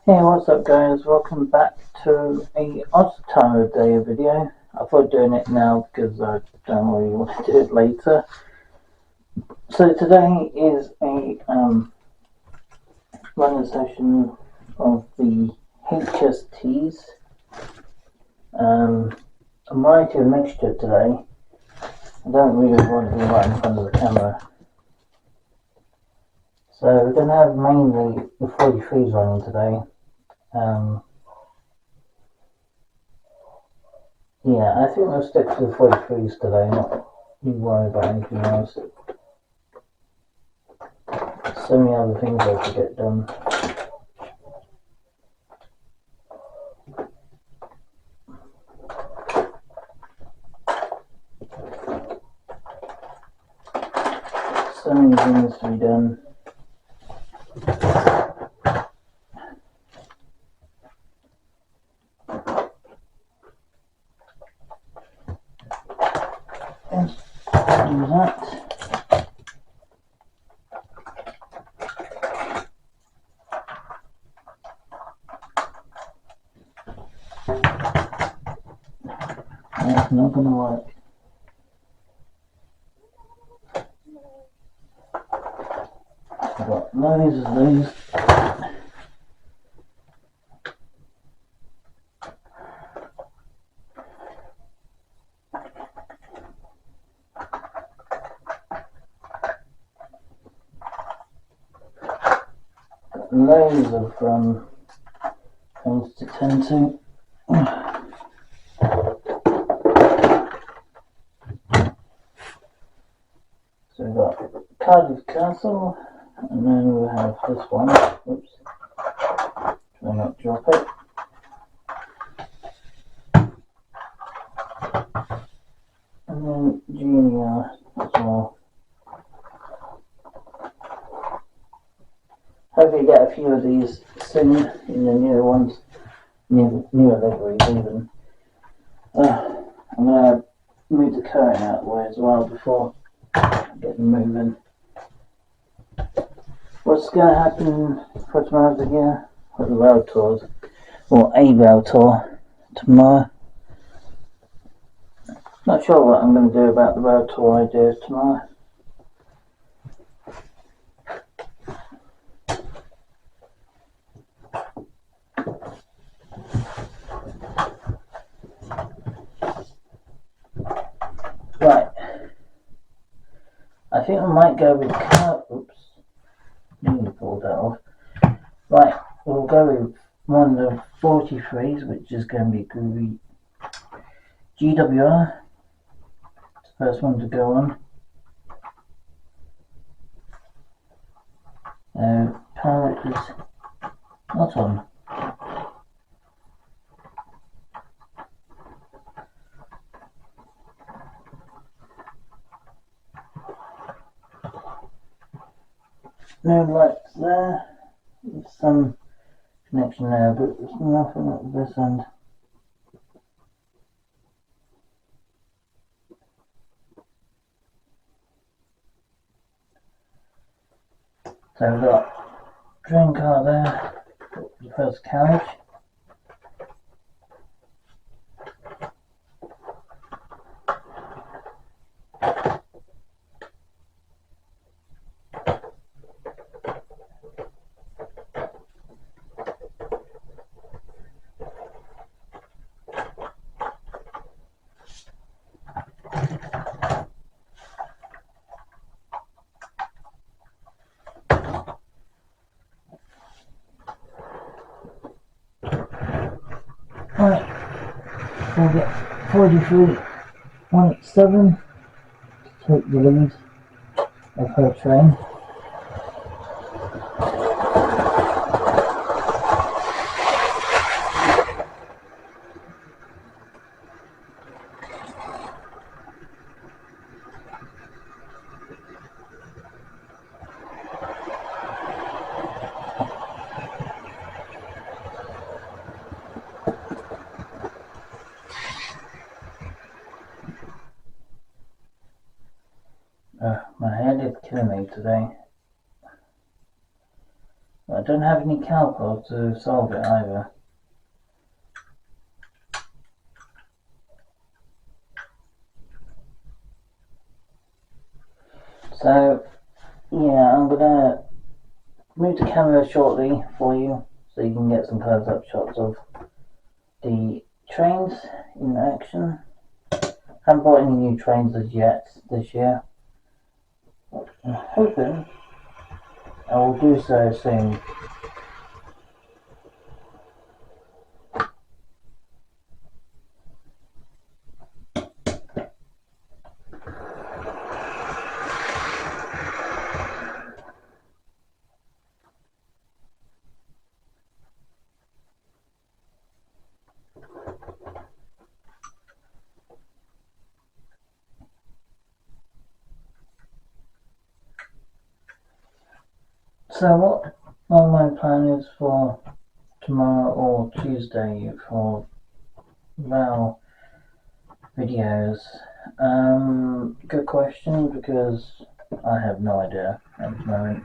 Hey, what's up guys, welcome back to a Ozto Day video. I thought doing it now because I don't really want to do it later. So today is a running session of the HSTs. I'm writing a mixture today. I don't really want to be right in front of the camera. So we're going to have mainly the 43s running today. Yeah, I think we'll stick to the 43s today, not worry about anything else. So many other things I have to get done. So many things to be done. Let's do that. That's not going to work. I've got loads of these. Loads of things to tend to. So we've got Cardiff Castle, and then we'll have this one. Oops. Try not drop it. And then Junior as well. Hopefully get a few of these soon in the newer ones, newer liveries even. I'm going to move the curtain out of the way as well before getting moving. What's going to happen for tomorrow's video? For the rail tours, or a rail tour tomorrow. Not sure what I'm going to do about the rail tour ideas tomorrow. Right, I think I might go with oops, nearly pulled that off. Right, we'll go with one of the 43s, which is going to be Groovy GWR. It's the first one to go on. Power is not on. No lights there. There's some connection there, but there's nothing at this end. So we've got train car there, the first carriage. Right, we'll get 43.7 to take the lead of her train. My head is killing me today. I don't have any calco to solve it either. So yeah, I'm gonna move the camera shortly for you so you can get some close-up shots of the trains in action. Haven't bought any new trains as yet this year. I'm hoping I will do so soon. So what my plan is for tomorrow or Tuesday for Val videos? Good question, because I have no idea at the moment.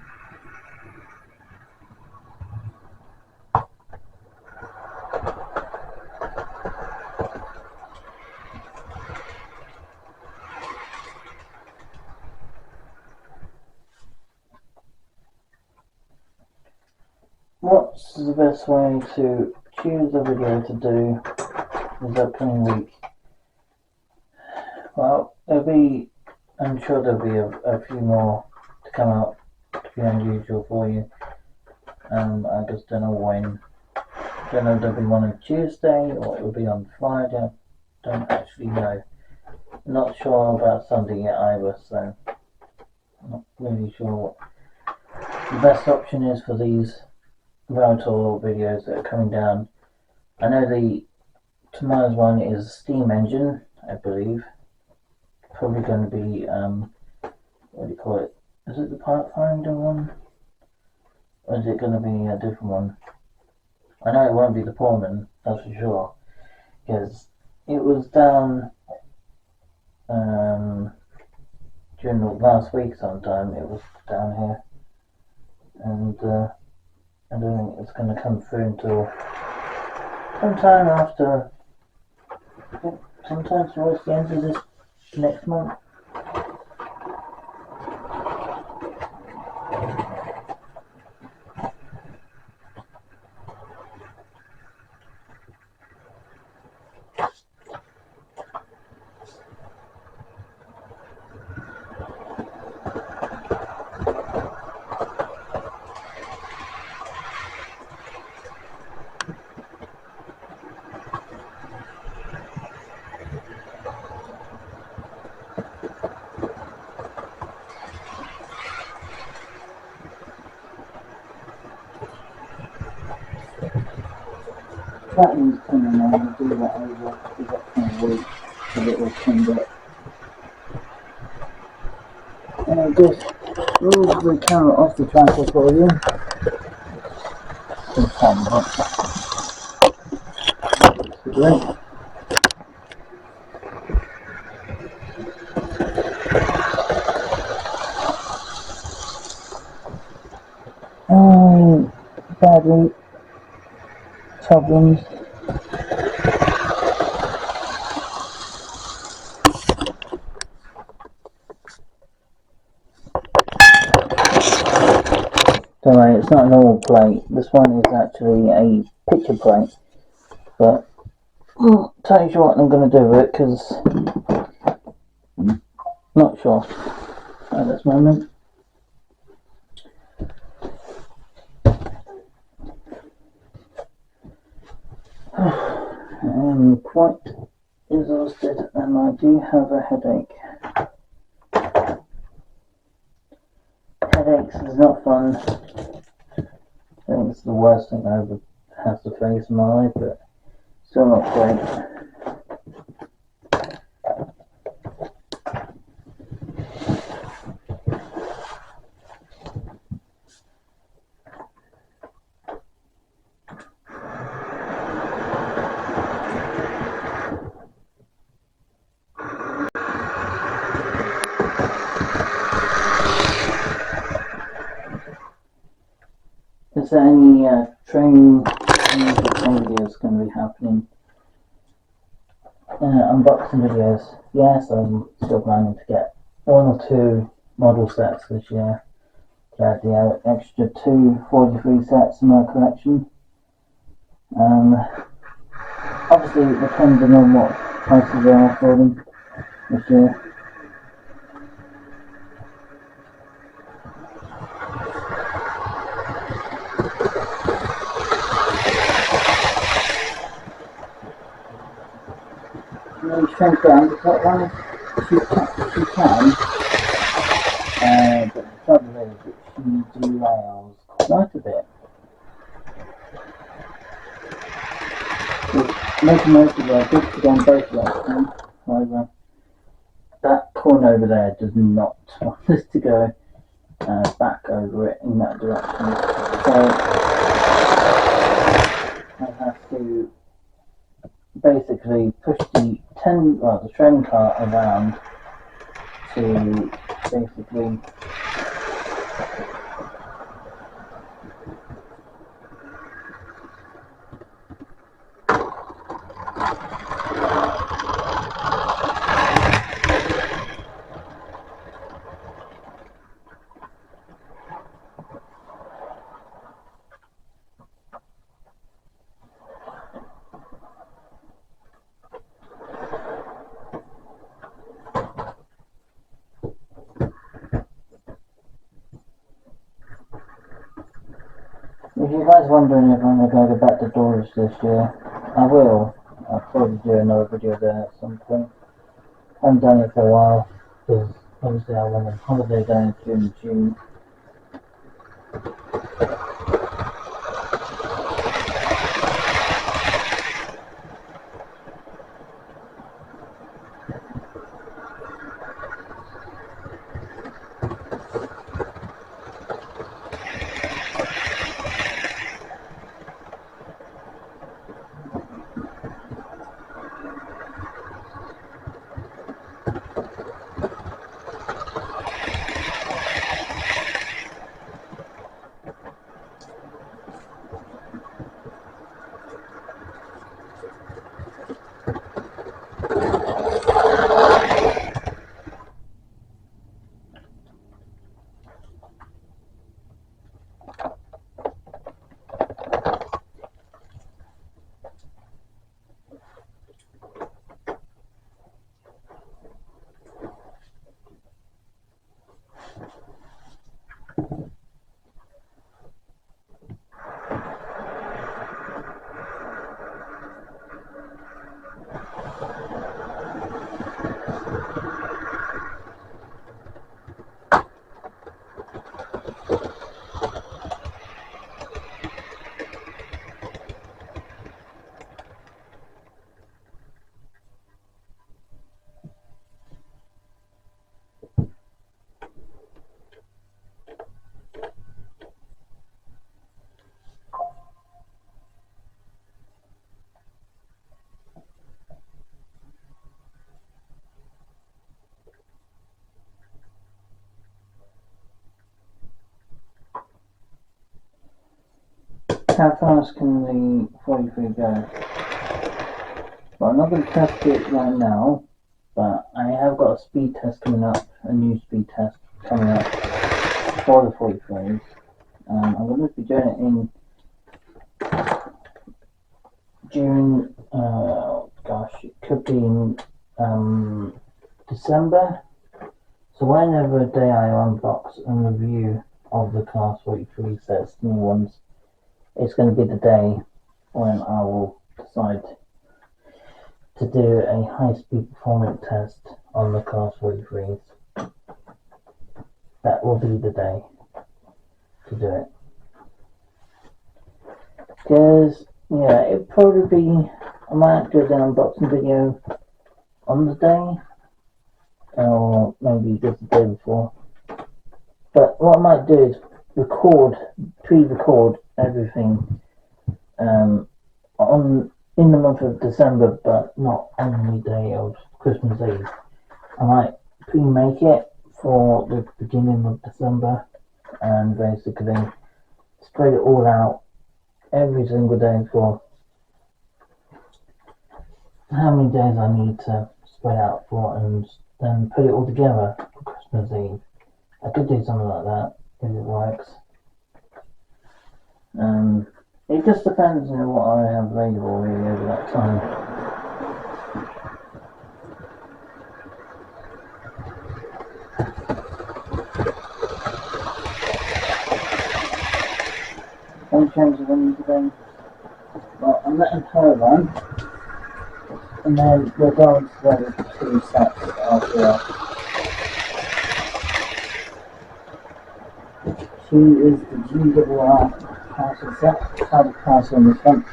What's the best way to choose a video to do this upcoming week? Well, I'm sure there'll be a few more to come out to be unusual for you. I just don't know when. Don't know if there'll be one on Tuesday or it'll be on Friday. Don't actually know. Not sure about Sunday yet either, so I'm not really sure what the best option is for these Valtor videos that are coming down. I know tomorrow's one is Steam Engine, I believe. Probably going to be what do you call it? Is it the Pathfinder one? Or is it going to be a different one? I know it won't be the Pullman, that's for sure, because it was down during the last week sometime. It was down here, and I don't think it's going to come through until sometime after, sometime towards the end of this next month. That one's coming on, I'll do that over the upcoming week so that it will come back. And I'll just move the camera off the tracker for you. Great. Battery problems. Don't worry, it's not a normal plate. This one is actually a picture plate. But I'll tell you what I'm going to do with it, because I'm not sure at this moment. I'm quite exhausted and I do have a headache. Headaches is not fun. I think it's the worst thing I ever have to face in my life, but still not great. Is there any train videos going to be happening? Unboxing videos? Yes, I'm still planning to get one or two model sets this year. To add the extra 2 43 sets in my collection. Obviously it depends on what prices they are for them this year. Maybe shrink down the top one if you can. But the trouble is that she derails quite a bit. Making most of our good to go on both directions. However, that corner over there does not want us to go back over it in that direction. So I have to basically push the training car around to basically if you guys wondering if I'm going to go back to Dawlish this year, I will. I'll probably do another video there at some point. I haven't done it for a while because obviously I went on holiday down in June. How fast can the 43 go? Well, I'm not going to test it right now, but I have got a speed test coming up, a new speed test coming up for the 43s. I'm going to be doing it in June. It could be in December. So whenever day I unbox and review of the Class 43 sets, new ones, it's going to be the day when I will decide to do a high-speed performance test on the Class 43s. That will be the day to do it. Because, yeah, it'll probably be, I might do an unboxing video on the day, or maybe just the day before. But what I might do is pre-record everything in the month of December, but not on the day of Christmas Eve. I might pre-make it for the beginning of December and basically spread it all out every single day for how many days I need to spread out for, and then put it all together for Christmas Eve I could do something like that if it works. It just depends on what I have available really over that time. Any change of anything? Well, I'm letting her run, and then we're going to run 2 sets after that. She is the GWR castle set, had a castle in the front.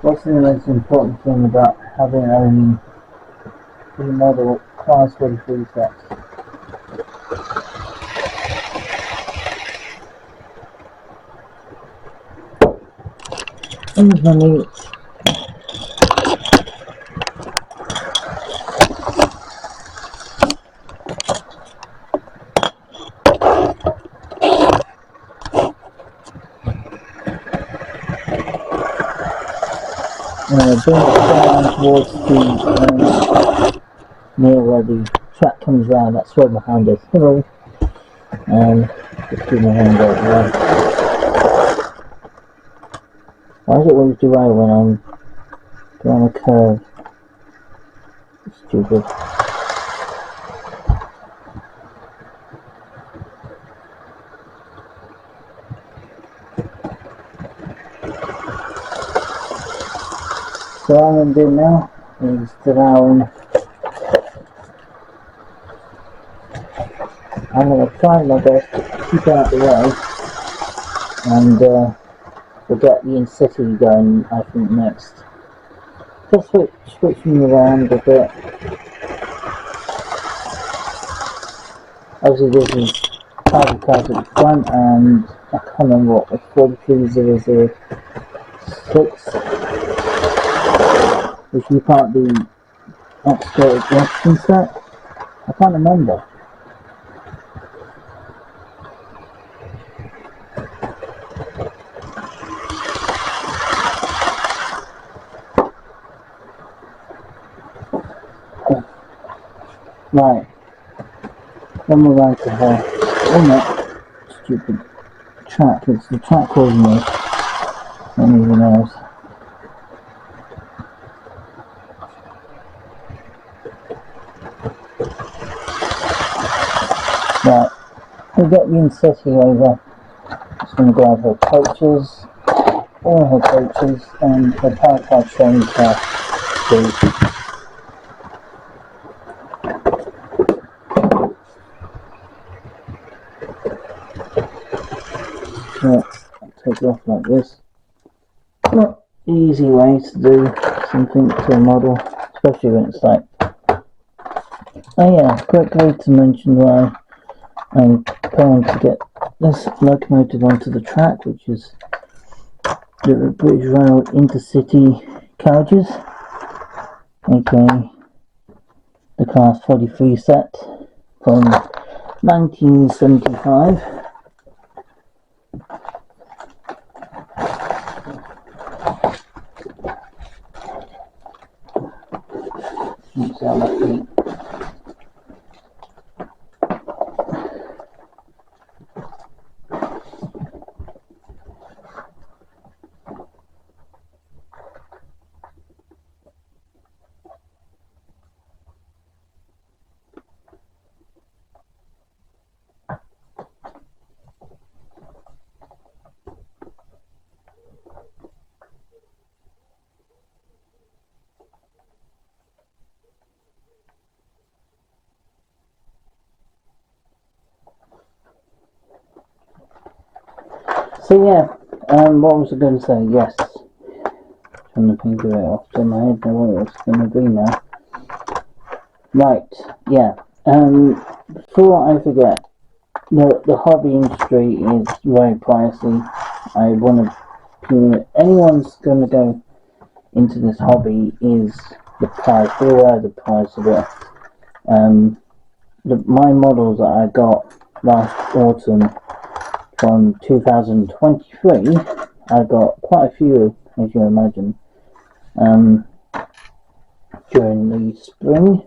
What's the most important thing about having only 3 model class 43 sets? Here's money. Bring it down towards the near where the track comes round. That's where my hand is. Hello. Just keep my hand out there. Why is it always derail when I'm down a curve? It's stupid. So what I'm going to do now is allowing. I'm going to try my best to keep out of the way, and we'll get the in-city going, I think, next. Just switching around a bit. Obviously this is private cars at the front, and I can't remember what the 43006, which you can't be upscale Western set. I can't remember. Right. Then we're around to her. Oh no, stupid track. It's the track causing this. Anything else. Right. We'll get the in-city over. Just going to grab her coaches, all her coaches, and her power car train car too. I'll take it off like this. Not easy way to do something to a model, especially when it's like. Oh yeah, quickly to mention why I'm going to get this locomotive onto the track, which is the British Rail Intercity carriages, aka the Class 43 set from 1975. Let's see how that feet. So yeah, what was I going to say? Yes, trying to think of it off the top of my head. Know what it was going to be now. Right, yeah. Before I forget, the hobby industry is very pricey. I want to. Anyone's going to go into this hobby is the price. Be aware of the price of it. My models that I got last autumn. From 2023, I got quite a few, as you imagine, during the spring,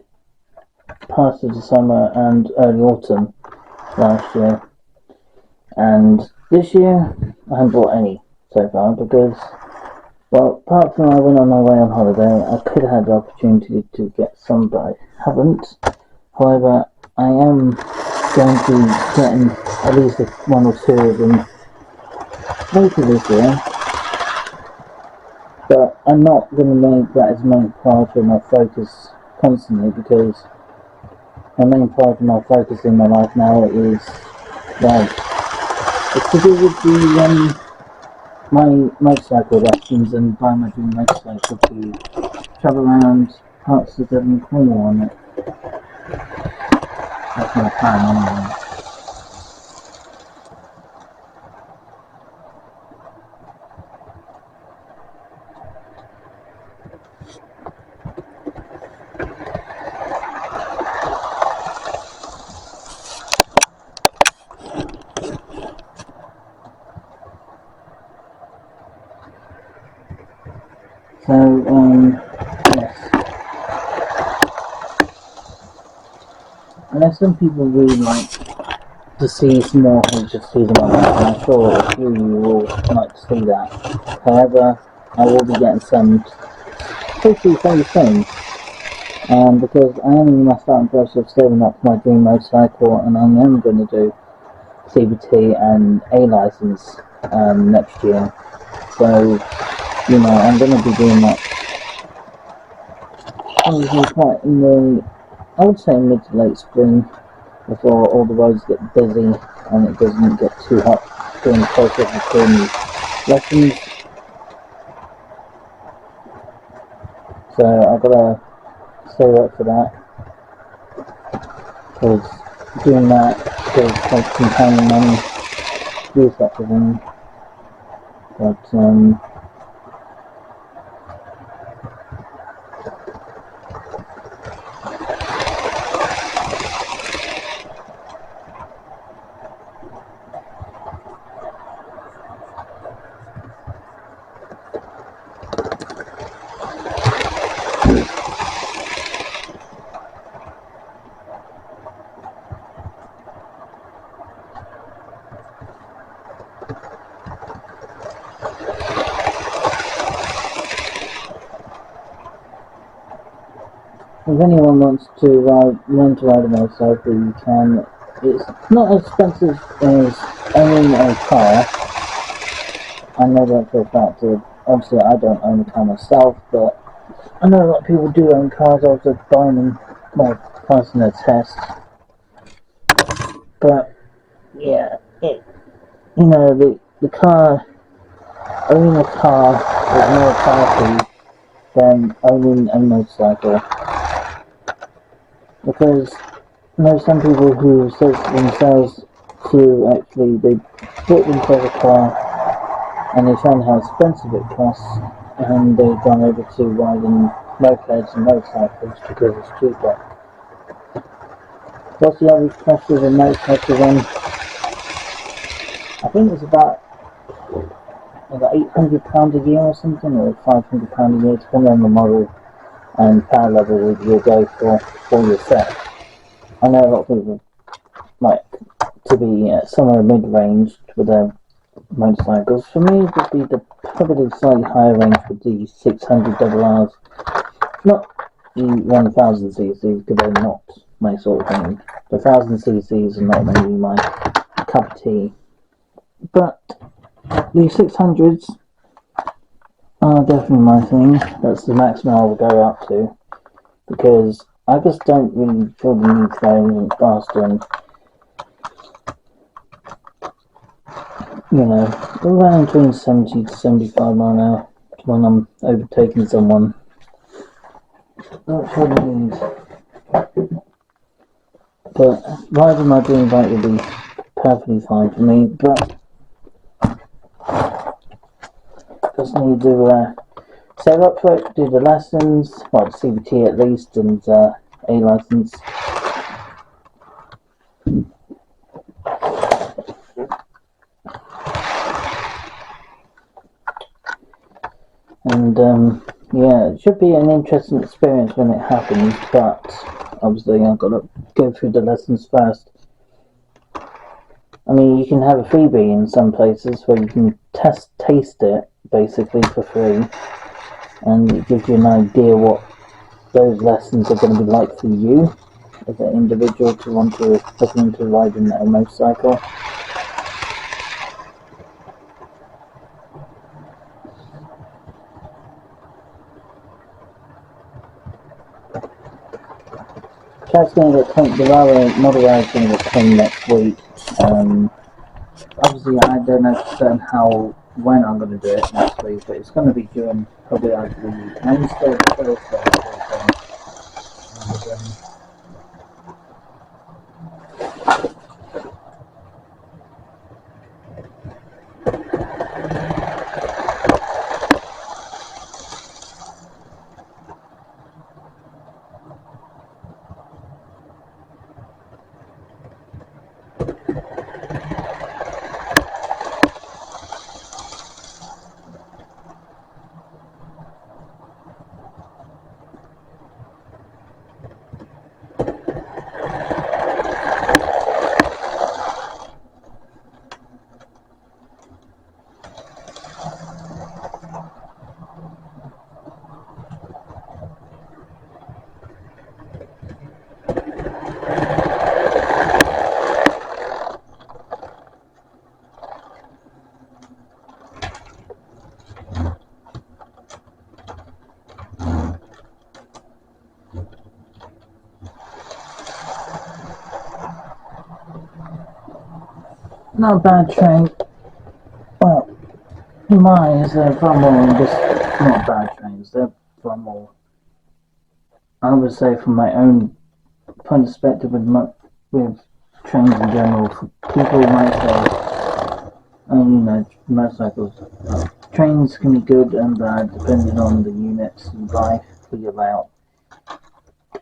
part of the summer and early autumn last year. And this year, I haven't bought any so far because, well, apart from I went on my way on holiday, I could have had the opportunity to get some, but I haven't. However, I am going to be getting at least one or two of them later this year. But I'm not going to make that as main priority of my focus constantly, because my main priority of my focus in my life now is, well, it's to do with the my motorcycle lessons and buying my dream motorcycle to travel around parts of Devon and Cornwall on it. That's my plan anyway. So, yes. I know some people really like to see some more HFCs in my life, and I'm sure a few of you will like to see that. However, I will be getting some hopefully fairly soon, because I am in my starting process of saving up for my dream motorcycle, and I am going to do CBT and A license next year. So, I'm going to be doing that probably quite in the, I would say mid to late spring, before all the roads get busy and it doesn't get too hot during the process of doing lessons. So I've got to save up for that, because doing that does take some time and money to do such a thing. But if anyone wants to learn to ride a motorcycle, you can. It's not as expensive as owning a car. I know that for a fact. Obviously, I don't own a car myself, but I know a lot of people do own cars. I was just buying them, passing a test. But yeah, the car, owning a car is more powerful than owning a motorcycle. Because some people who say themselves to actually, they bought themselves a car and they found how expensive it costs, and they've gone over to riding mopeds and motorcycles because it's cheaper. What's the average cost of a motorcycle then? I think it's about £800 a year or something, or £500 a year, depending on the model and power level you'll go for your set. I know a lot of people like to be somewhere mid-range with their motorcycles. For me, it would be probably slightly higher range with the 600 RRs, not the 1000cc, because they're not my sort of thing. The 1000cc's are not maybe my cup of tea, but the 600s are definitely my thing. That's the maximum I will go up to, because I just don't really feel the need to go anything faster, and around between 70 to 75 mile an hour when I'm overtaking someone. That's what I need. But riding my dream bike would be perfectly fine for me, but just need to save up for it, do the lessons, well, the CBT at least, and A license. And Yeah, it should be an interesting experience when it happens, but obviously I've got to go through the lessons first. I mean, you can have a freebie in some places where you can taste it basically for free, and it gives you an idea what those lessons are going to be like for you as an individual to want to look into riding a motorcycle. Chad's going to get cleaned, the model is going to get cleaned next week. Obviously, I don't know for certain when I'm going to do it next week, but it's going to be during probably like the Wednesday or Thursday. Not a bad train. Well, mine is far more just not bad trains. They're far more. I would say, from my own point of perspective, with trains in general, for people might say, motorcycles. Trains can be good and bad depending on the units you buy for your route.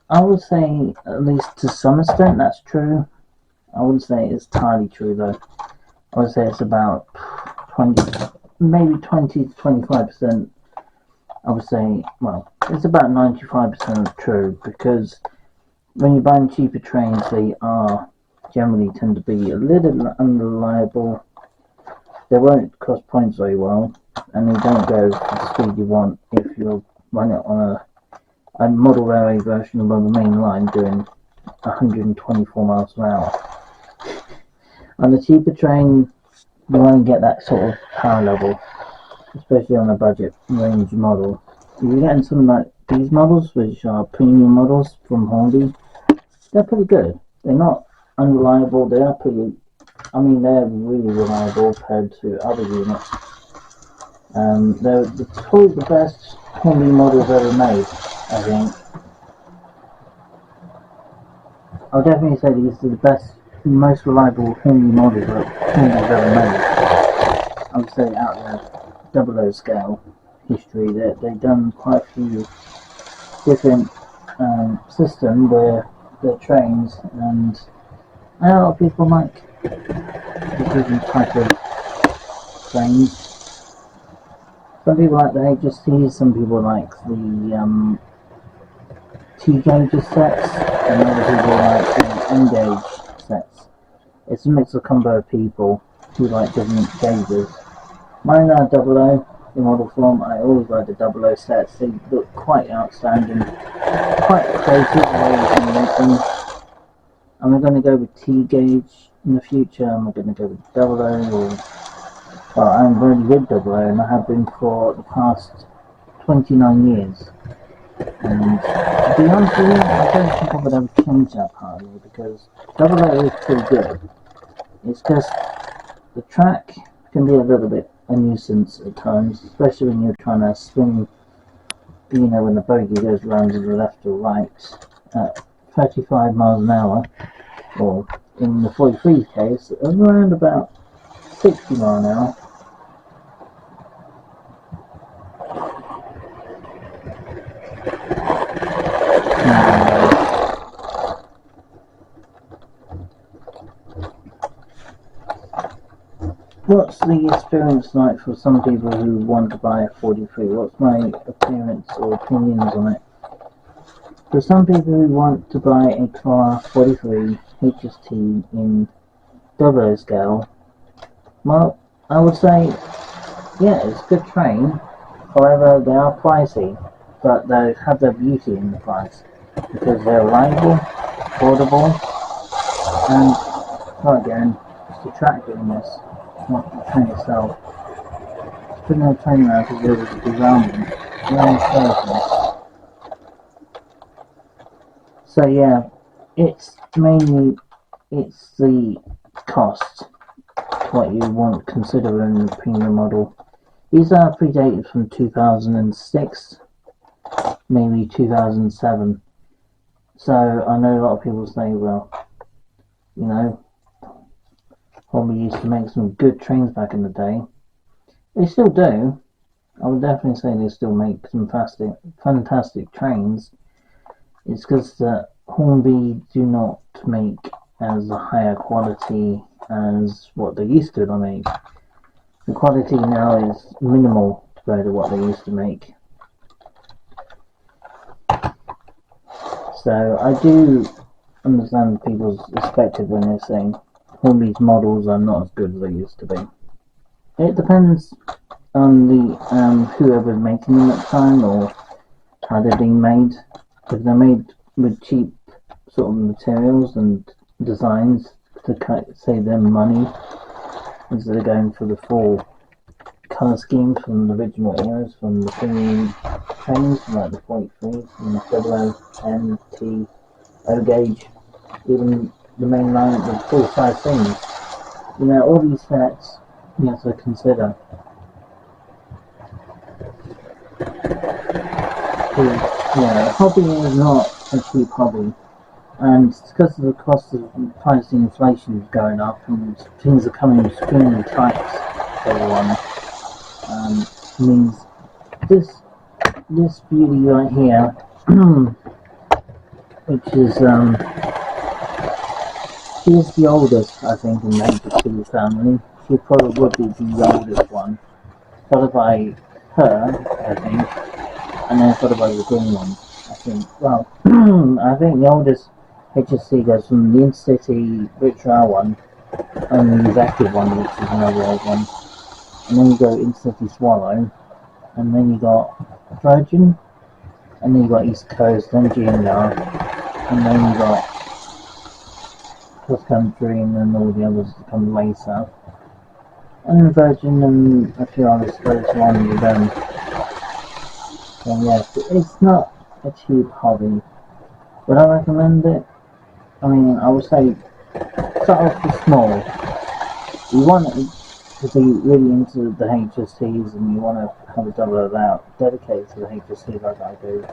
I would say, at least to some extent, that's true. I wouldn't say it's entirely true though. I would say it's about 20, maybe 20 to 25%. I would say, well, it's about 95% true, because when you're buying cheaper trains, they are generally tend to be a little unreliable. They won't cost points very well, and they don't go at the speed you want if you're running it on a model railway version of the main line doing 124 miles an hour. On the cheaper train, you won't get that sort of power level, especially on a budget range model. If you're getting something like these models, which are premium models from Honda, they're pretty good. They're not unreliable, they're they're really reliable compared to other units. They're probably the best Honda models ever made, I think. I'll definitely say these are the best, most reliable Honda models that Honda's ever made. I would say out of the 00 scale history, that they've done quite a few different systems where they're trains, and a lot of people like the different type of trains. Some people like the HSTs, some people like the T-gauge sets, and other people like the N-gauge sets. It's a mix of combo of people who like different gauges. Mine are 00 in model form. I always like the 00 sets. They look quite outstanding, quite creative the way you can make them. Am I going to go with T-gauge in the future? Am I going to go with 00 well, I'm really with 00, and I have been for the past 29 years. And to be honest with you, I don't think I would ever change that part of it, because 00 is pretty good. It's just the track can be a little bit a nuisance at times, especially when you're trying to swing, when the bogey goes round to the left or right at 35 miles an hour, or in the 43 case, around about 60 miles an hour. What's the experience like for some people who want to buy a 43? What's my appearance or opinions on it? For some people who want to buy a car 43 HST in 00 scale, well, I would say, yeah, it's a good train. However, they are pricey, but they have their beauty in the price because they're reliable, affordable, and, well, again, it's the track doing this, not the train itself. It's putting a train around because there was a derailment. So yeah, it's the cost, what you want to consider in the premium model. These are predated from 2006, maybe 2007. So I know a lot of people say, well, you know, Hobby used to make some good trains back in the day. They still do. I would definitely say they still make some fantastic trains. It's because Hornby do not make as a higher quality as what they used to make. The quality now is minimal compared to what they used to make. So I do understand people's perspective when they're saying Hornby's models are not as good as they used to be. It depends on the whoever's making them at the time or how they're being made. If they're made with cheap sort of materials and designs to save them money instead of going for the full colour scheme from the original eras, from the premium trains like the 43s and the 00, T, O gauge, even the main line with full size things. You know, all these facts you have to consider. Yeah, hobby is not a cheap hobby, and it's because of the cost of price inflation is going up and things are coming extremely tight for everyone. Means this beauty right here, which is she is the oldest, I think, in the HST family. She probably would be the oldest one, followed by her, I think, and then followed by the green one. I think. Well, I think the oldest HST goes from the Intercity Rich Rail one, and the Executive one, which is another old one, and then you go Intercity Swallow, and then you got Virgin, and then you got East Coast, then GNR, and then you got Cross Country, and then all the others that come later, and then Virgin and a few others later on with them. So yes, it's not a cheap hobby. Would I recommend it? I mean, I would say start off with small. You want to be really into the HSTs and you want to have a double about dedicated to the HST like I do.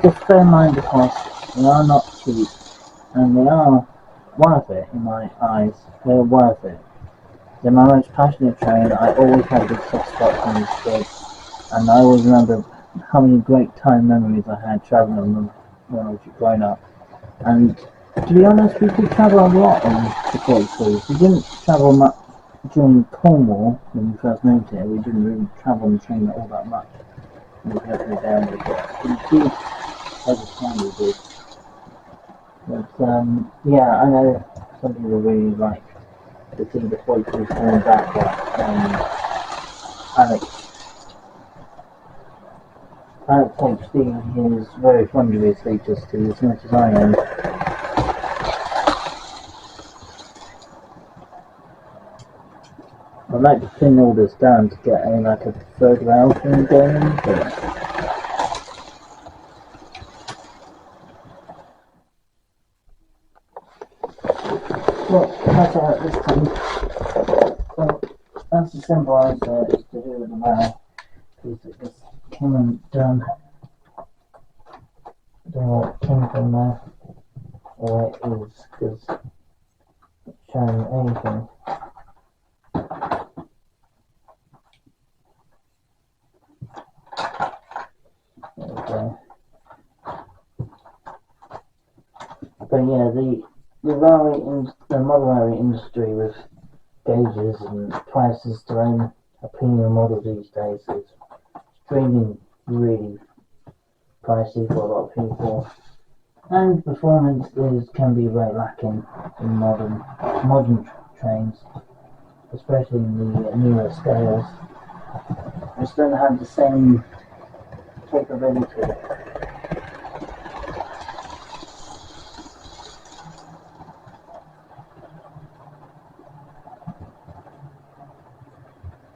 Just bear in mind the cost. They are not cheap and they are worth it in my eyes. They're worth it. They're my most passionate train. I always had a big soft spot for these kids, and I always remember how many great time memories I had travelling on them when I was growing up. And to be honest, we did travel a lot on the 43s. We didn't travel much during Cornwall when we first moved here. We didn't really travel on the train all that much. We had to go down with it. We did over time we did. But yeah, I know some people really like to see the 43s coming back, like Alex HD is very fond of his HST as much as I am. I'd like to thin all this down to get like a third rail thing going, but well, that's out this time. Well, that's the simple answer is to do with the rail, because it just came and done. I don't know what came from there, or where it is, because it's showing anything. There we go. But yeah, the model railway industry with gauges and prices to own a premium model these days is extremely really pricey for a lot of people, and performance can be very lacking in modern trains, especially in the newer scales. They still have the same capability.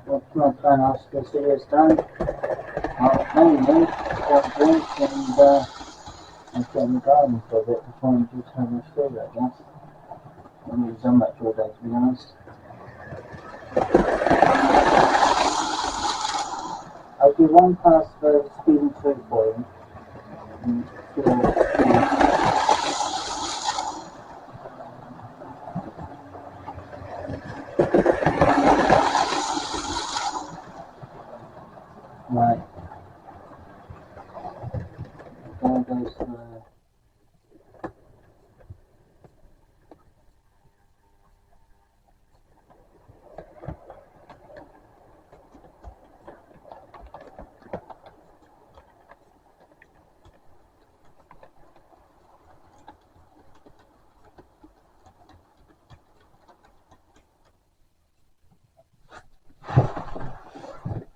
What's my plan after this video is done? I'll mainly have a drink and sit in the garden for a bit before I'm due to have my food, I guess. I haven't really done much all day, to be honest. I'll do one pass for speeding through for you. Right. There goes the...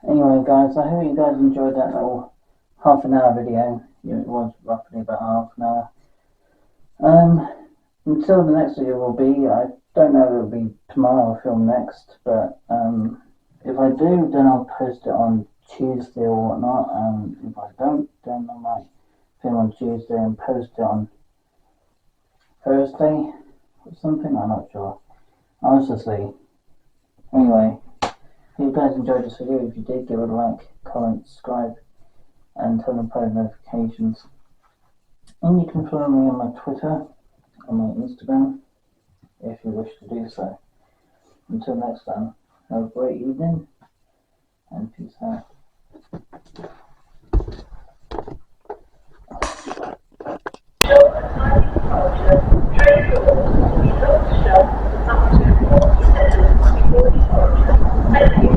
Anyway guys, I hope you guys enjoyed that little half an hour video. It was roughly about half an hour. Until the next video will be, I don't know if it'll be tomorrow I'll film next, but if I do, then I'll post it on Tuesday or whatnot, and if I don't, then I might film on Tuesday and post it on Thursday or something, I'm not sure. I'll just see. Anyway, if you guys enjoyed this video, if you did, give it a like, comment, subscribe, and turn on post notifications. And you can follow me on my Twitter, on my Instagram, if you wish to do so. Until next time, have a great evening, and peace out. Thank you.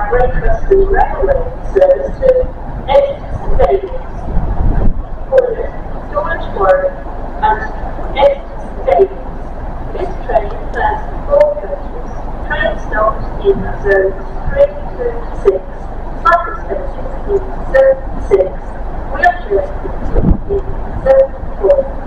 Breakfast and Revelry service to Edge Stadium. Warwick and Exeter Stadium. This train has 4 coaches. Train stops in zones 3 to 6. Cycle stations in zone 6. Wheelchair stations in zone 4.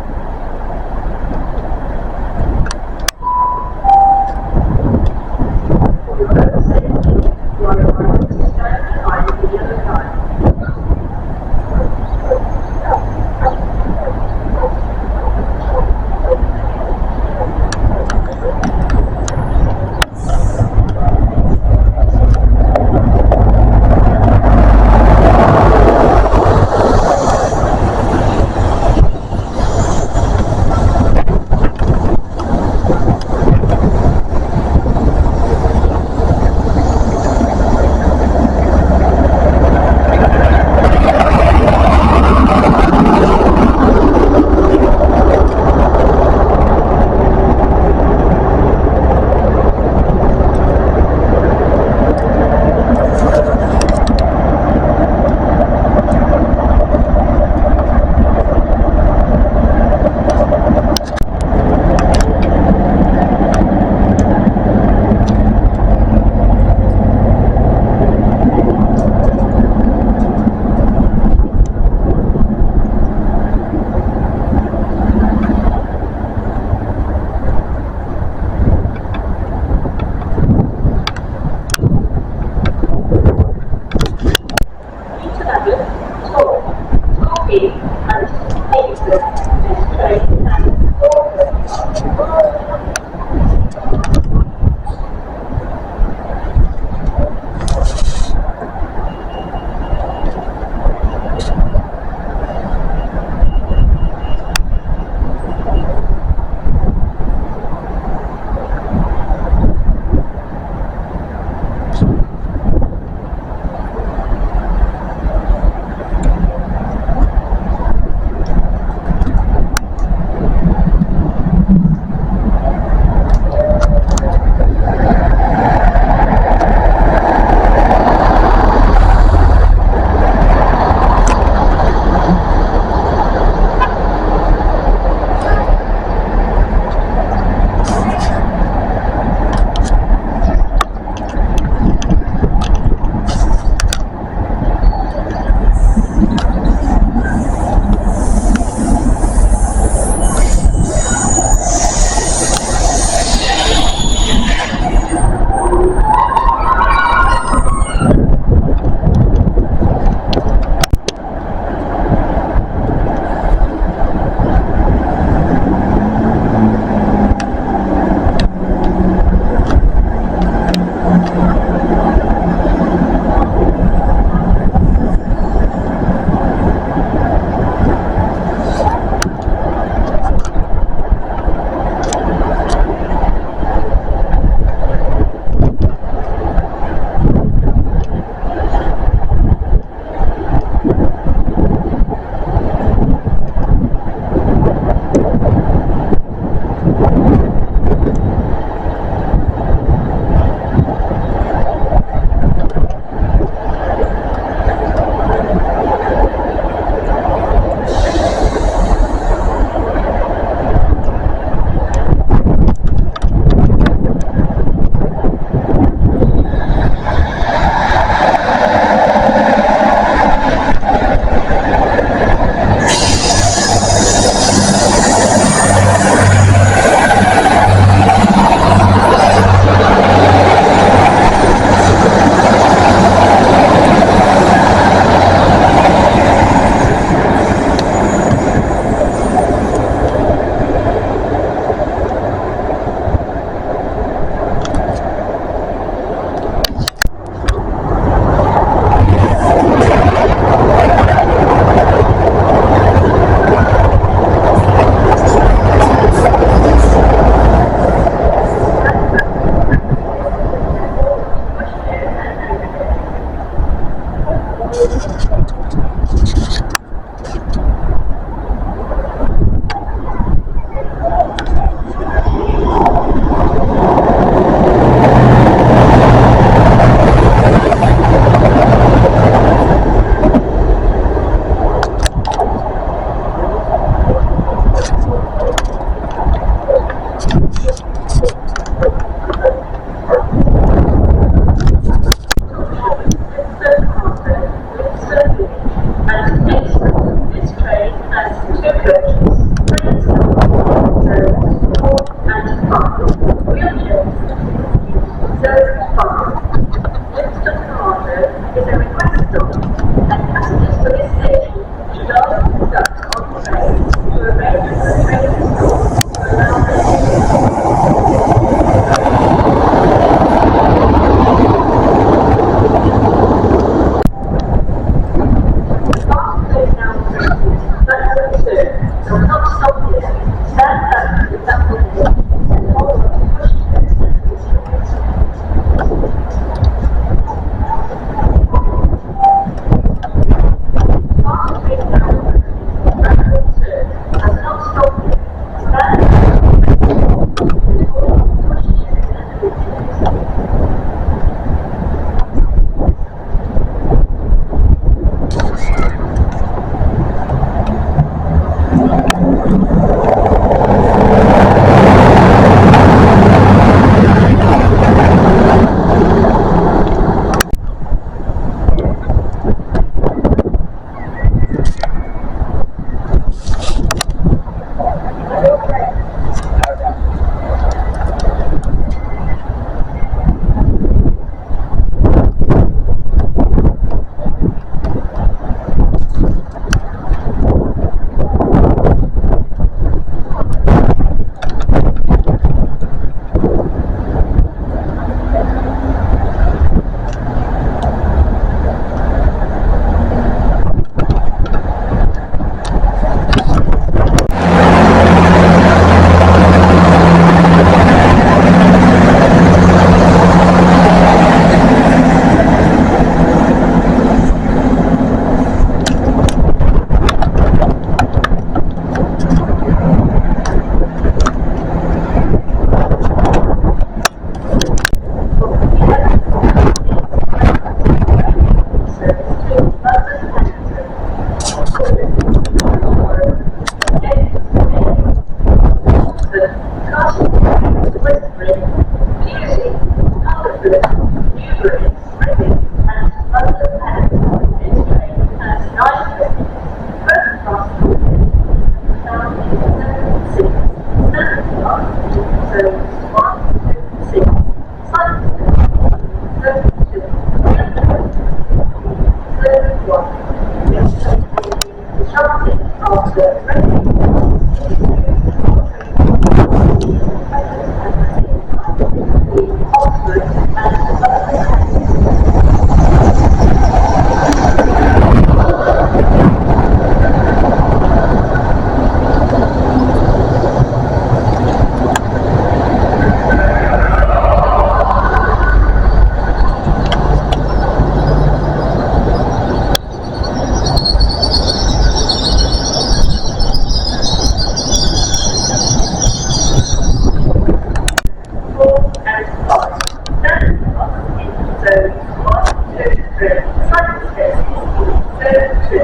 zones 1, 2, 3, cycle spaces in zone 2,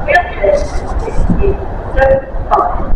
wheelchair spaces in zone 5.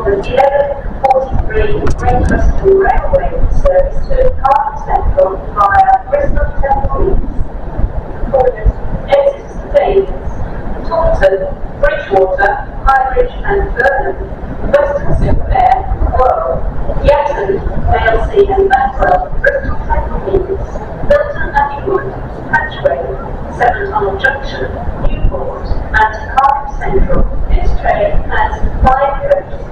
The 11:43 Great Bristol Railway service to Cardiff Central via Bristol Temple East. Orders, exits to Davies, Taunton, Bridgewater, Highbridge and Burnham, Weston-super-Mare, Worrell, Yatton, Aylesey and Backwell, Bristol Temple East, Milton Abbey Wood, Hatchway, Seven Tunnel Junction, Newport and Cardiff Central. This train has 5 coaches.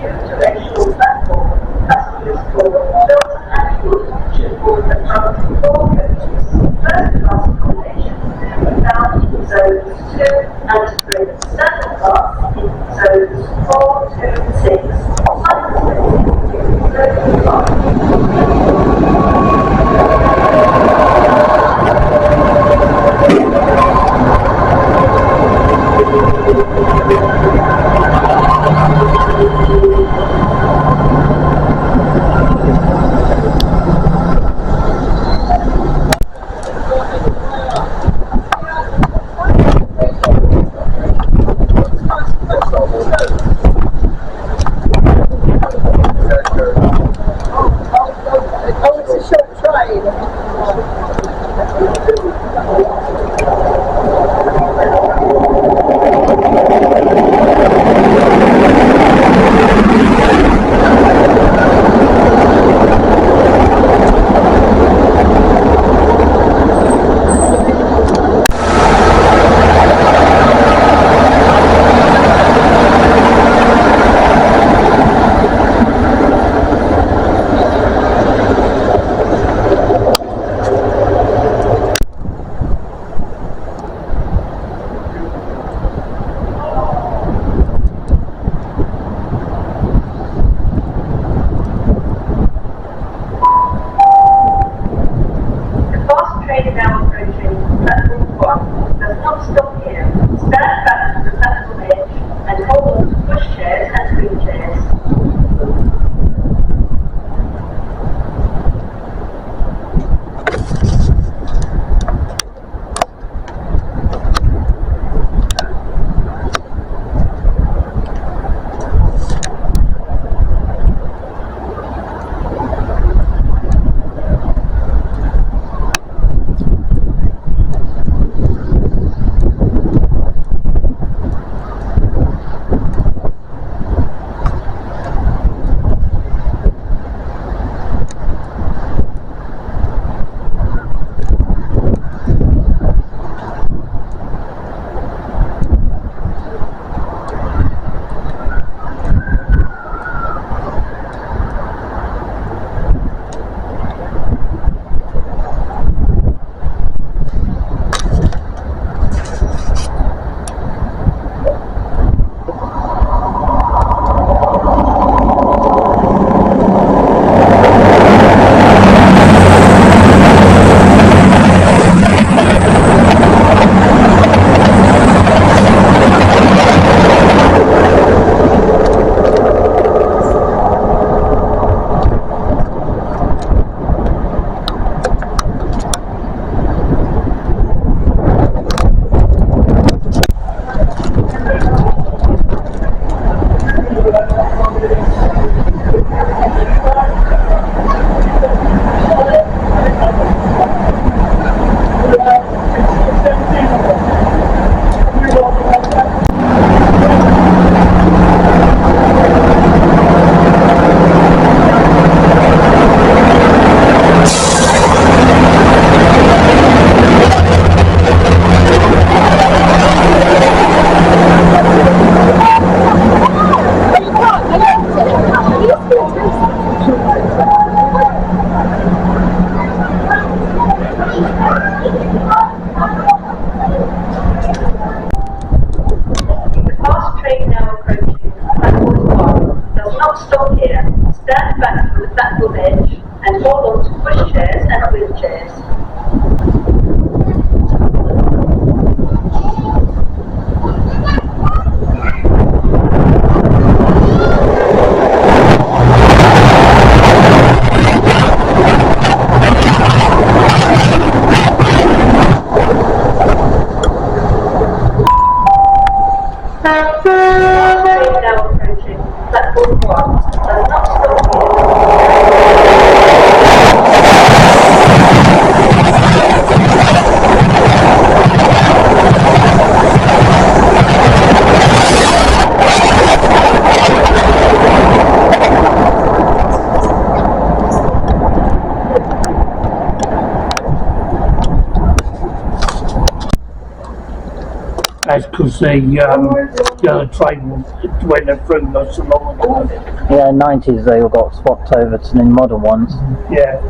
Directional platform, passengers for Milton Abbey Wood should board the front 4 coaches. First class accommodation can be found in zones 2 and 3. Standard class in zones 4 to 6. Cycle spaces in zone 5. The fast train now approaching platform 1 does not stop here. Stand back from the platform edge and hold on to pushchairs and wheelchairs. Train now approaching platform 1 does not stop here. That's because the other train went through not so long ago. Yeah, 90s they all got swapped over to the modern ones. Yeah.